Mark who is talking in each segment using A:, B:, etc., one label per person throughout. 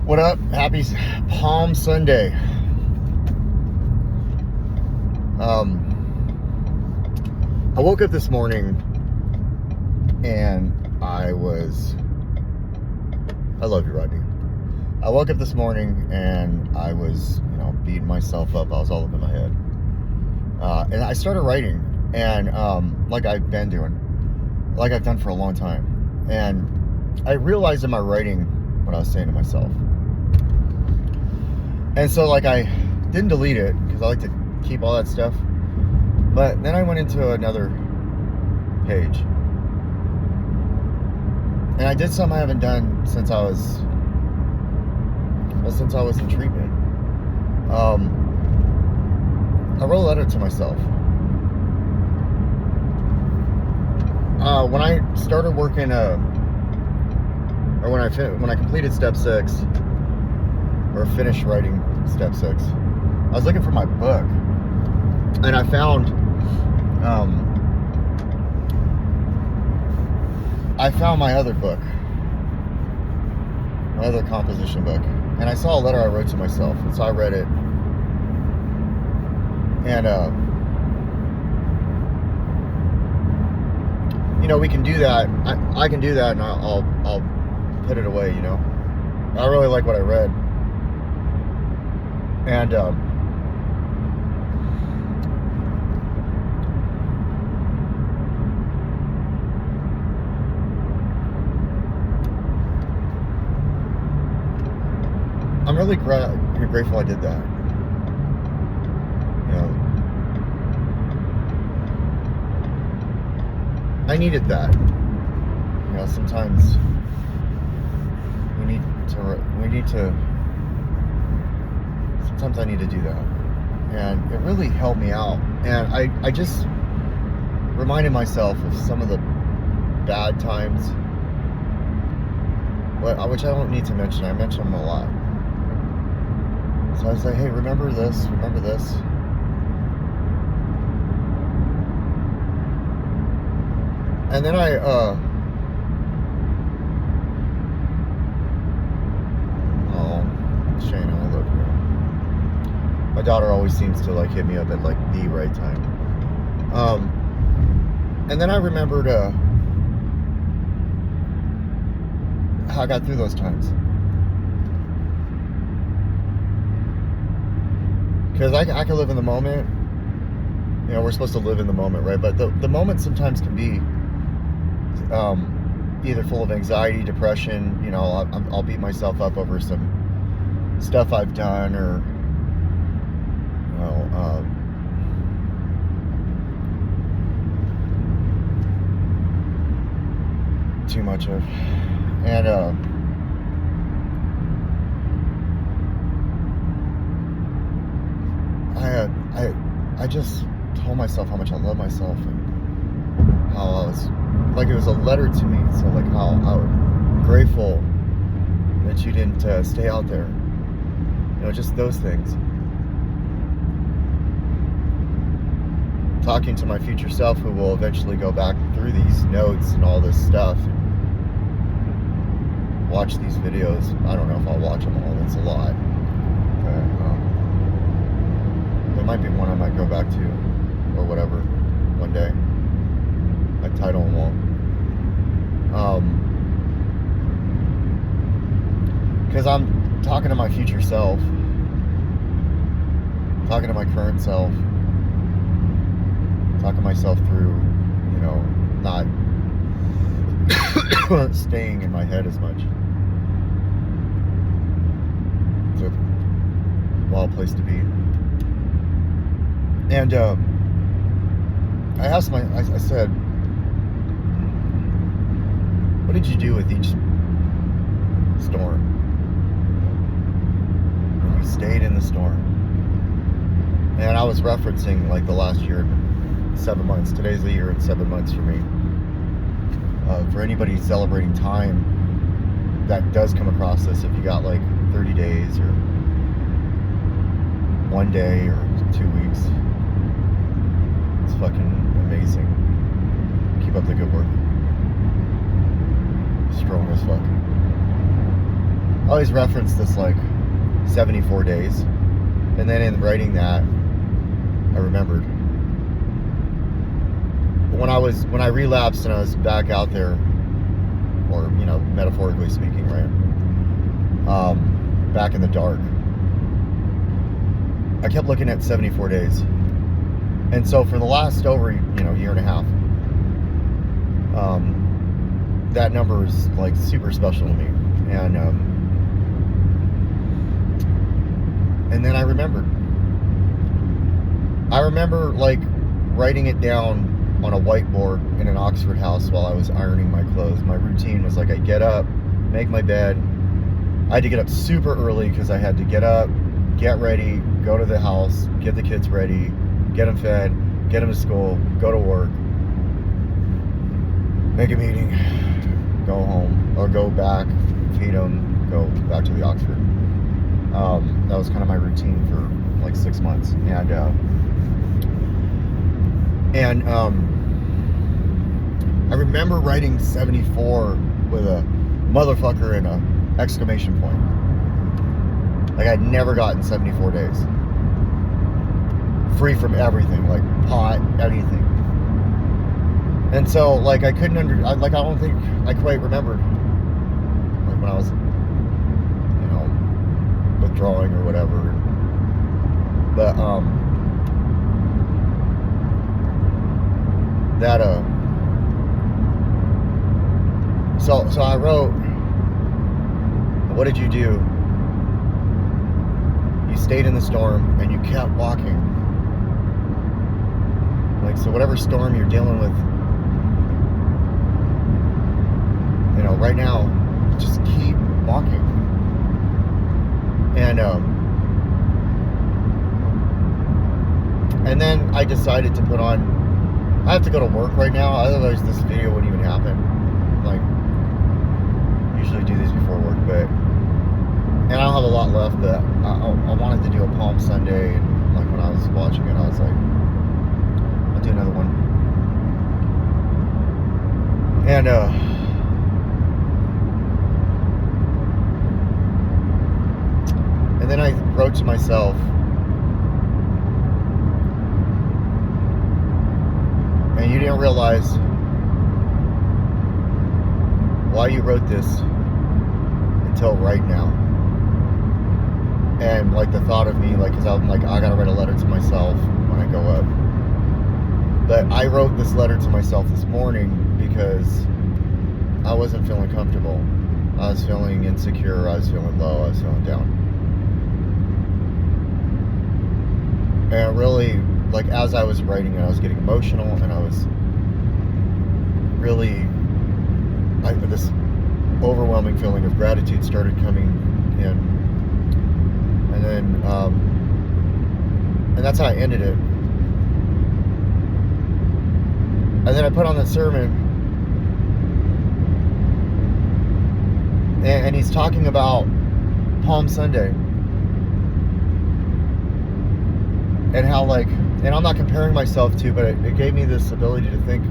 A: What up? Happy Palm Sunday. I woke up this morning and I love you, Rodney. I woke up this morning and I was, beating myself up. I was all up in my head. And I started writing, and like I've been doing, like I've done for a long time. And I realized in my writing what I was saying to myself. And so, I didn't delete it because I like to keep all that stuff. But then I went into another page. And I did something I haven't done since I was in treatment. I wrote a letter to myself. When I started working, when I completed step 6, or finished writing step 6, I was looking for my book, and I found my other book, my other composition book, and I saw a letter I wrote to myself, and so I read it, and we can do that. I can do that, and I'll put it away. I really like what I read, and I'm really grateful I did that. I needed that. Sometimes sometimes I need to do that. And it really helped me out. And I just reminded myself of some of the bad times, which I don't need to mention. I mention them a lot. So I was like, hey, remember this, remember this. And then Shane, I love you. My daughter always seems to hit me up at the right time. And then I remembered how I got through those times. Because I can live in the moment. We're supposed to live in the moment, right? But the moment sometimes can be either full of anxiety, depression. I'll beat myself up over some stuff I've done, or too much of, and I just told myself how much I love myself, and how I was it was a letter to me. So how I'm grateful that you didn't stay out there. Just those things. Talking to my future self, who will eventually go back through these notes and all this stuff, and watch these videos. I don't know if I'll watch them all. That's a lot. But, there might be one I might go back to, or whatever, one day. My title won't. Because I'm talking to my future self, talking to my current self, talking myself through, not staying in my head as much. It's a wild place to be. And I asked I said, what did you do with each storm? And you stayed in the storm. And I was referencing the last year, 7 months. Today's a year and 7 months for me. For anybody celebrating time that does come across this, if you got 30 days or 1 day or 2 weeks, it's fucking amazing. Keep up the good work. Strong as fuck. I always reference this like 74 days. And then in writing that, I remembered. But when I relapsed and I was back out there, or, you know, metaphorically speaking, right? Back in the dark, I kept looking at 74 days. And so for the last over, you know, year and a half, that number is like super special to me. And then I remember like writing it down on a whiteboard in an Oxford house while I was ironing my clothes. My routine was like, I get up, make my bed. I had to get up super early because I had to get up, get ready, go to the house, get the kids ready, get them fed, get them to school, go to work, make a meeting, go home, or go back, feed them, go back to the Oxford. That was kind of my routine for like 6 months. And I remember writing 74 with a motherfucker and a exclamation point. Like I'd never gotten 74 days. Free from everything, like pot, anything. And so like I don't think I quite remembered like when I was, you know, withdrawing or whatever. But so I wrote, what did you do? You stayed in the storm and you kept walking. Like, so whatever storm you're dealing with, you know, right now, just keep walking. And then I decided to put on, I have to go to work right now, otherwise this video wouldn't even happen. Like, usually do these before work, and I don't have a lot left, but I wanted to do a Palm Sunday, and like when I was watching it, I was like, I'll do another one. And then I wrote to myself, and you didn't realize why you wrote this until right now. And like the thought of me, like, cause I'm like, I gotta write a letter to myself when I go up. But I wrote this letter to myself this morning because I wasn't feeling comfortable. I was feeling insecure, I was feeling low, I was feeling down. And really, like as I was writing it, I was getting emotional, and I was really, this overwhelming feeling of gratitude started coming in. And then, and that's how I ended it. And then I put on the sermon, and he's talking about Palm Sunday. And how, like, and I'm not comparing myself to, but it gave me this ability to think,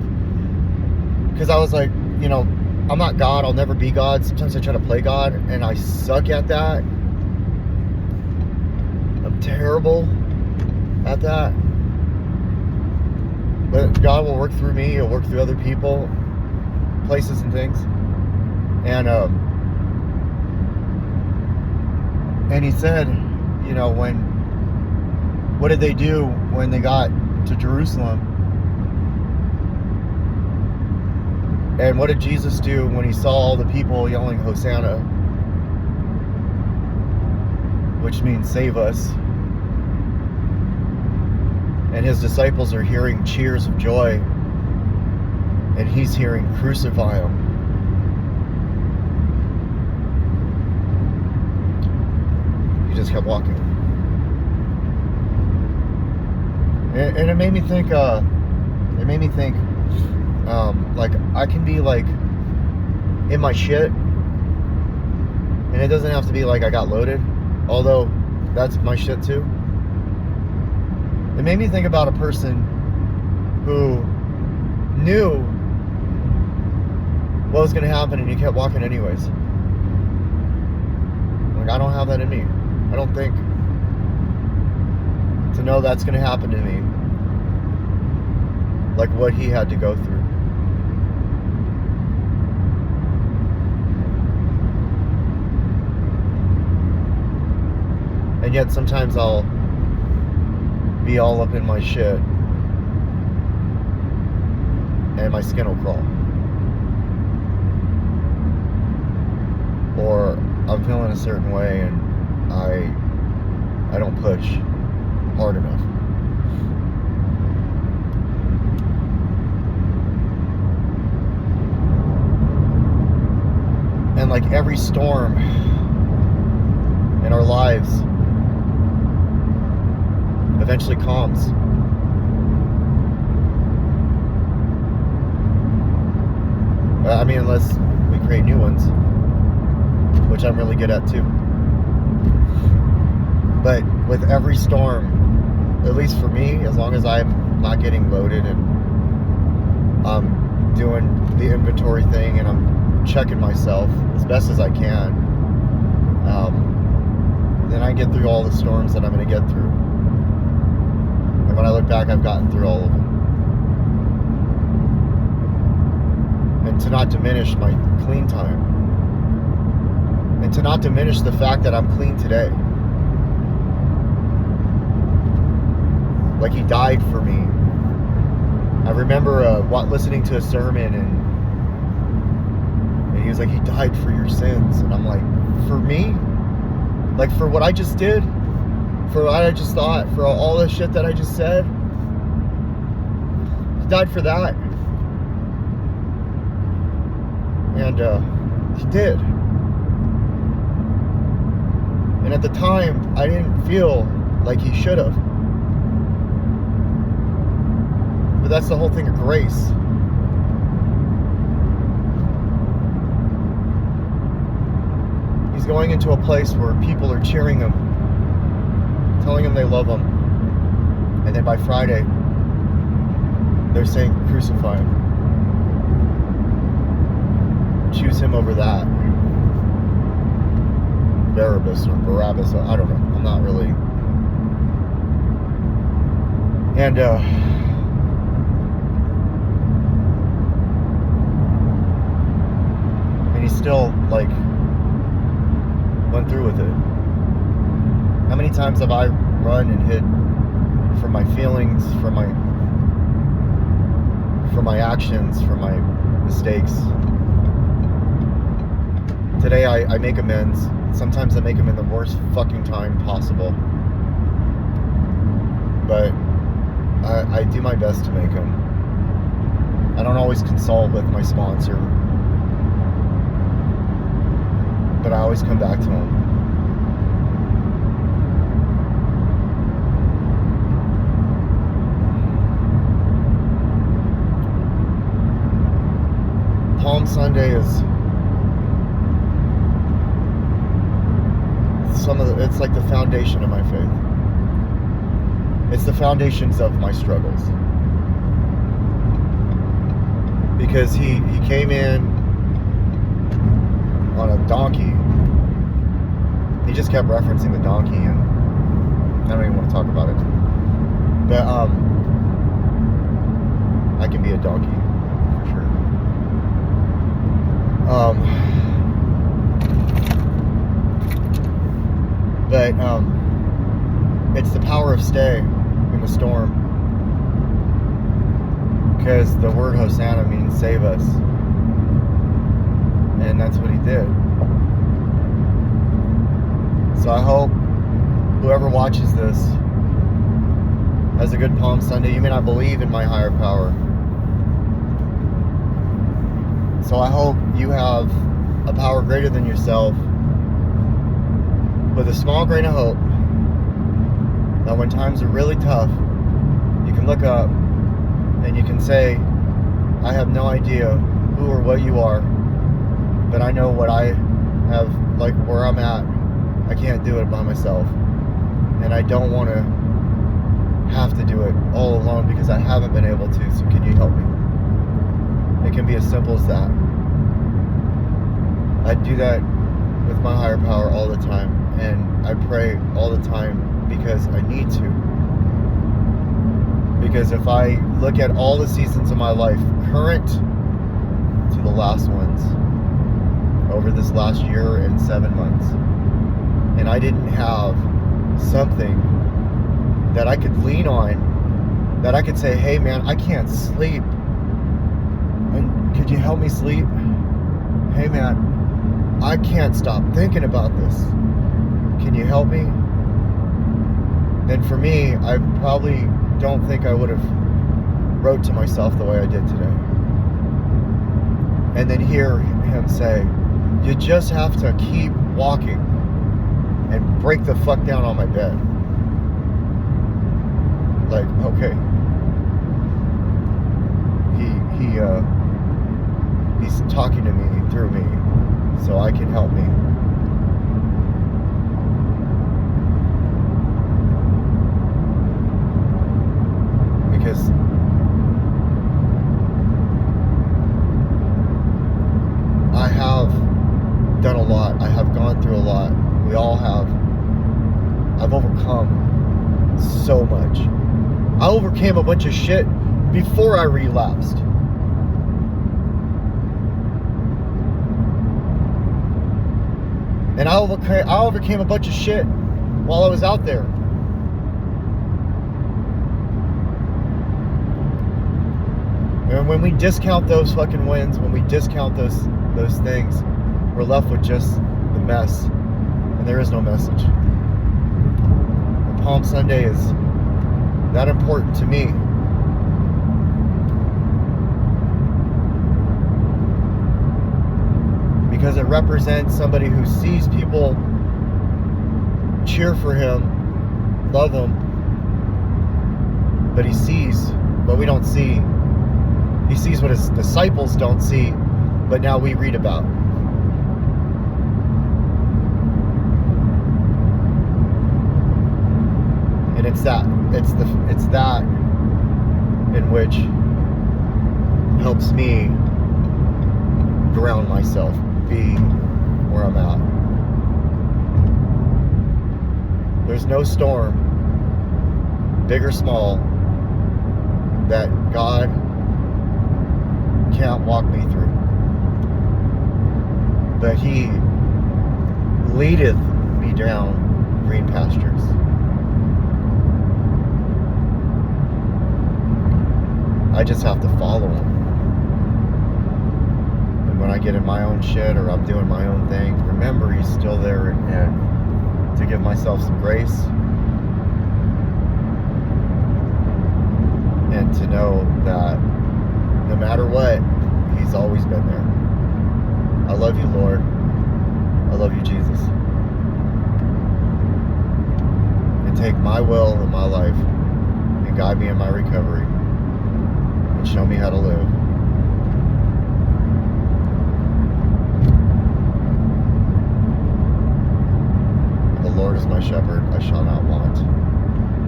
A: because I was like, you know, I'm not God, I'll never be God. Sometimes I try to play God, and I suck at that. I'm terrible at that. But God will work through me, He'll work through other people, places and things. And he said, you know, what did they do when they got to Jerusalem? And what did Jesus do when he saw all the people yelling Hosanna? Which means save us. And his disciples are hearing cheers of joy. And he's hearing crucify him. He just kept walking. And it made me think, like, I can be, like, in my shit, and it doesn't have to be like I got loaded, although that's my shit too. It made me think about a person who knew what was going to happen, and he kept walking anyways. Like, I don't have that in me. I don't think to know that's going to happen to me. Like what he had to go through. And yet sometimes I'll be all up in my shit and my skin will crawl. Or I'm feeling a certain way and I don't push hard enough. And like every storm in our lives eventually calms. I mean, unless we create new ones, which I'm really good at too. But with every storm, at least for me, as long as I'm not getting loaded and I'm doing the inventory thing and I'm checking myself as best as I can, then I get through all the storms that I'm going to get through. And when I look back, I've gotten through all of them. And to not diminish my clean time. And to not diminish the fact that I'm clean today. Like he died for me. I remember listening to a sermon and he was like, he died for your sins. And I'm like, for me? Like for what I just did? For what I just thought? For all the shit that I just said? He died for that. And he did. And at the time, I didn't feel like he should have. But that's the whole thing of grace. He's going into a place where people are cheering him, telling him they love him. And then by Friday, they're saying, crucify him. Choose him over that. Barabbas or Barabbas, I don't know. I'm not really. And he still like went through with it. How many times have I run and hid from my feelings, from my actions, from my mistakes? Today I make amends. Sometimes I make them in the worst fucking time possible. But I do my best to make them. I don't always consult with my sponsor. But I always come back to him. Palm Sunday is it's like the foundation of my faith. It's the foundations of my struggles. Because he came in on a donkey. He just kept referencing the donkey, and I don't even want to talk about it. But I can be a donkey for sure. But it's the power of stay in the storm. Because the word Hosanna means save us. And that's what he did. So I hope whoever watches this has a good Palm Sunday. You may not believe in my higher power. So I hope you have a power greater than yourself, with a small grain of hope that when times are really tough, you can look up and you can say, I have no idea who or what you are, but I know what I have, like where I'm at. I can't do it by myself, and I don't want to have to do it all alone because I haven't been able to, so can you help me? It can be as simple as that. I do that with my higher power all the time. and I pray all the time because I need to. Because if I look at all the seasons of my life, current to the last ones, over this last year and 7 months, and I didn't have something that I could lean on, that I could say, hey man, I can't sleep, and could you help me sleep? Hey man, I can't stop thinking about this, can you help me? Then for me, I probably don't think I would have wrote to myself the way I did today. And then hear him say, you just have to keep walking, and break the fuck down on my bed. Like, okay. He's talking to me through me, so I can help me. Because I have done a lot. I have gone through a lot. We all have. I've overcome so much. I overcame a bunch of shit before I relapsed. And I overcame a bunch of shit while I was out there. And when we discount those fucking wins, when we discount those things, we're left with just the mess. And there is no message. And Palm Sunday is that important to me. Because it represents somebody who sees people cheer for him, love him, but he sees what we don't see. He sees what his disciples don't see, but now we read about. And it's that in which helps me ground myself, be where I'm at. There's no storm, big or small, that God can't walk me through. But He leadeth me down green pastures. I just have to follow Him. And when I get in my own shit or I'm doing my own thing, remember He's still there, and to give myself some grace and to know that no matter what, He's always been there. I love you, Lord. I love you, Jesus. And take my will in my life and guide me in my recovery and show me how to live. The Lord is my shepherd, I shall not want.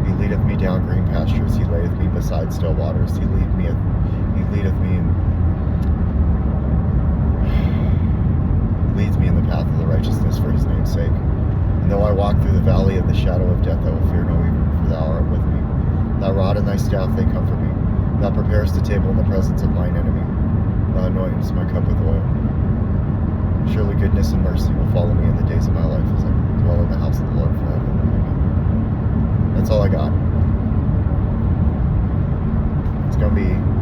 A: He leadeth me down green pastures. He layeth me beside still waters. He leadeth me leads me in the path of the righteousness for His name's sake. And though I walk through the valley of the shadow of death, I will fear no evil, for Thou art with me. Thy rod and Thy staff, they comfort me. Thou preparest a table in the presence of mine enemy. Thou anointest my cup with oil. Surely goodness and mercy will follow me in the days of my life as I dwell in the house of the Lord forever. Amen. That's all I got. It's going to be